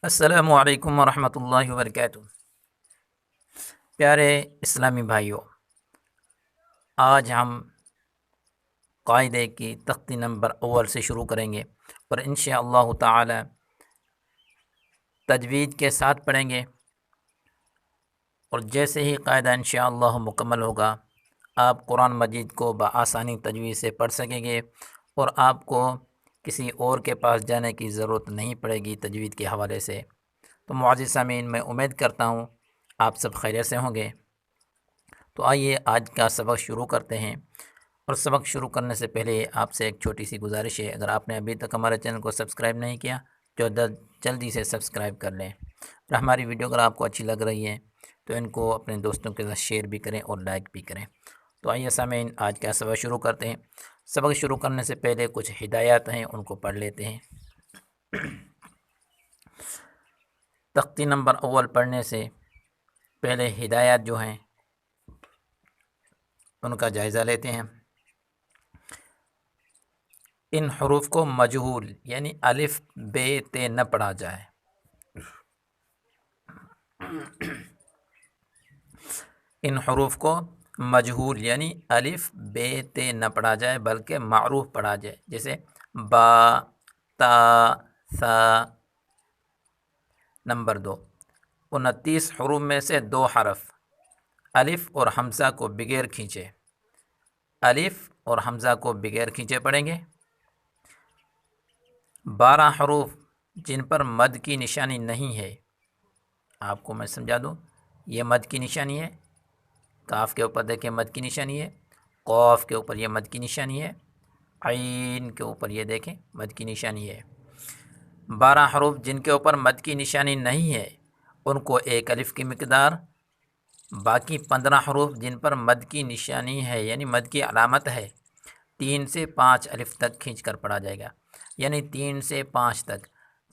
السلام علیکم ورحمۃ اللہ وبرکاتہ۔ پیارے اسلامی بھائیوں، آج ہم قاعدے کی تختی نمبر اول سے شروع کریں گے اور انشاءاللہ تعالی تجوید کے ساتھ پڑھیں گے، اور جیسے ہی قاعدہ انشاءاللہ مکمل ہوگا آپ قرآن مجید کو بآسانی تجوید سے پڑھ سکیں گے، اور آپ کو کسی اور کے پاس جانے کی ضرورت نہیں پڑے گی تجوید کے حوالے سے۔ تو معزز سامعین، میں امید کرتا ہوں آپ سب خیریت سے ہوں گے۔ تو آئیے آج کا سبق شروع کرتے ہیں، اور سبق شروع کرنے سے پہلے آپ سے ایک چھوٹی سی گزارش ہے، اگر آپ نے ابھی تک ہمارے چینل کو سبسکرائب نہیں کیا تو جلدی سے سبسکرائب کر لیں، اور ہماری ویڈیو اگر آپ کو اچھی لگ رہی ہے تو ان کو اپنے دوستوں کے ساتھ شیئر بھی کریں اور لائک بھی کریں۔ تو آئیے سامعین آج کا سبق شروع کرتے ہیں۔ سبق شروع کرنے سے پہلے کچھ ہدایات ہیں، ان کو پڑھ لیتے ہیں۔ تختی نمبر اول پڑھنے سے پہلے ہدایات جو ہیں ان کا جائزہ لیتے ہیں۔ ان حروف کو مجہول یعنی الف بے تے نہ پڑھا جائے۔ ان حروف کو مجہول یعنی الف بے تے نہ پڑھا جائے بلکہ معروف پڑھا جائے، جیسے با، تا، ثا۔ نمبر 2، 29 حروف میں سے 2 حرف الف اور حمزہ کو بغیر کھینچے، الف اور حمزہ کو بغیر کھینچے پڑھیں گے۔ 12 حروف جن پر مد کی نشانی نہیں ہے، آپ کو میں سمجھا دوں، یہ مد کی نشانی ہے، کاف کے اوپر دیکھیں مد کی نشانی ہے، قاف کے اوپر یہ مد کی نشانی ہے، عین کے اوپر یہ دیکھیں مد کی نشانی ہے۔ 12 حروف جن کے اوپر مد کی نشانی نہیں ہے ان کو ایک الف کی مقدار، باقی 15 حروف جن پر مد کی نشانی ہے یعنی مد کی علامت ہے 3 سے 5 الف تک کھینچ کر پڑھا جائے گا، یعنی 3 سے 5 تک۔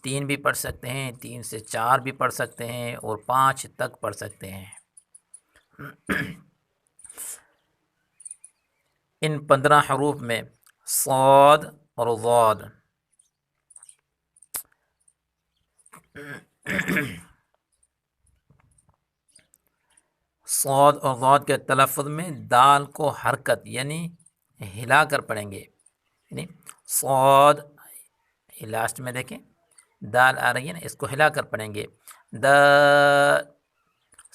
3 بھی پڑھ سکتے ہیں، 3 سے 4 بھی پڑھ سکتے ہیں، اور 5 تک پڑھ سکتے ہیں۔ ان 15 حروف میں صاد اور ضاد صاد اور ضاد کے تلفظ میں دال کو حرکت یعنی ہلا کر پڑھیں گے، یعنی صاد، لاسٹ میں دیکھیں دال آ رہی ہے نا، اس کو ہلا کر پڑھیں گے، د،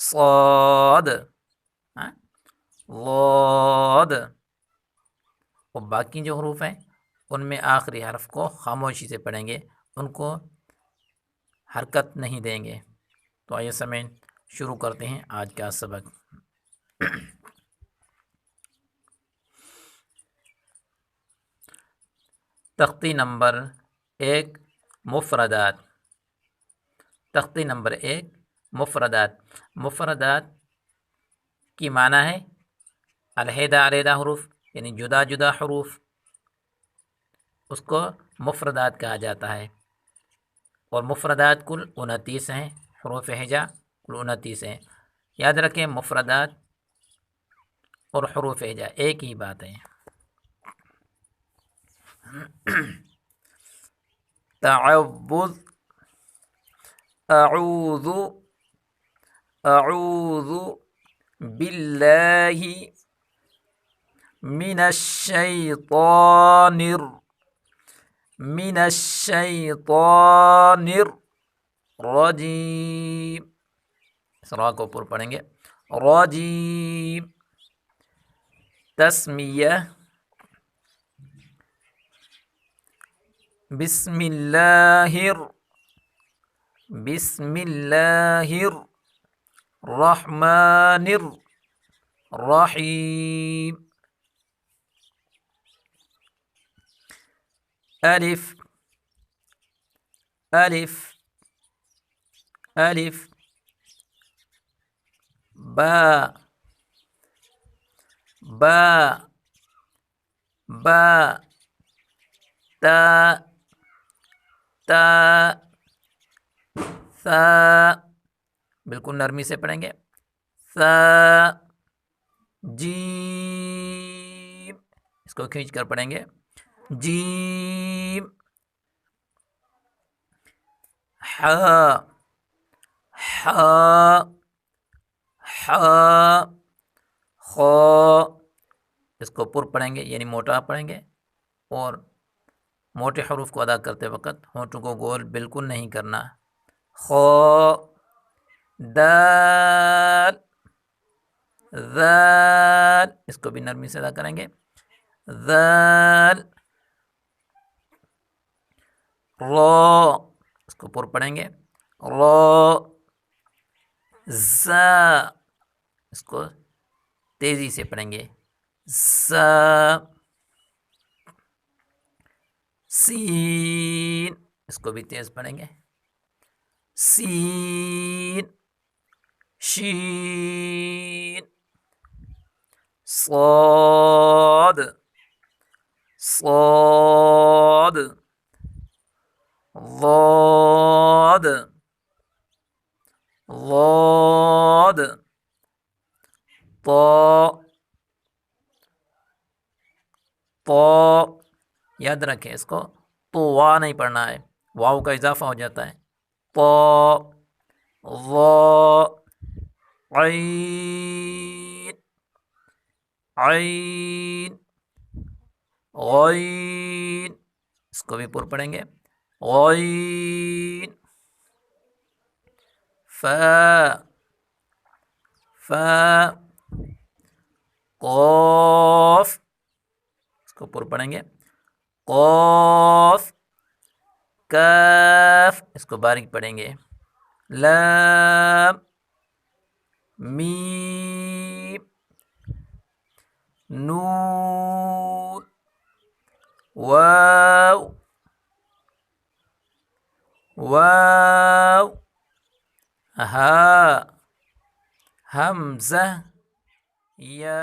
صاد، ضاد۔ اور باقی جو حروف ہیں ان میں آخری حرف کو خاموشی سے پڑھیں گے، ان کو حرکت نہیں دیں گے۔ تو آئیے سمعین شروع کرتے ہیں آج کا سبق۔ تختی نمبر 1، مفردات۔ تختی نمبر 1، مفردات۔ مفردات کی معنی ہے علیحدہ علیحدہ حروف، یعنی جدا جدا حروف، اس کو مفردات کہا جاتا ہے۔ اور مفردات کل 29 ہیں، حروف ہجا کل 29 ہیں۔ یاد رکھیں مفردات اور حروف ہجا ایک ہی بات ہے۔ تعوذ، اعوذ، اعوذ باللہ من الشیطان من الشیطان الرجیم، اس را کو پر پڑھیں گے، رجیم۔ تسمیہ، بسم اللہ بسم اللہ الرحمن الرحیم۔ الف، الف، الف، با، با، با، تا، تا، ثا، بالکل نرمی سے پڑھیں گے، ثا، جیم، اس کو کھینچ کر پڑھیں گے، جیم، حا حا حا خا، اس کو پر پڑھیں گے یعنی موٹا پڑھیں گے، اور موٹے حروف کو ادا کرتے وقت ہونٹوں کو گول بالکل نہیں کرنا. خا دال ذال، اس کو بھی نرمی سے ادا کریں گے. ذال را، اس کو پر پڑھیں گے. را زا، اس کو تیزی سے پڑھیں گے. زا سین، اس کو بھی تیز پڑھیں گے. سین شین صاد صاد ضاد ضاد طا طا. یاد رکھیں اس کو تو وا نہیں پڑھنا ہے، واو کا اضافہ ہو جاتا ہے. طا ضا عین عین غین، اس کو بھی پر پڑھیں گے. غین فا فا قاف، اس کو پر پڑھیں گے. قاف کاف، اس کو باریک پڑھیں گے. لام میم نون واو واو ہا حمزہ یا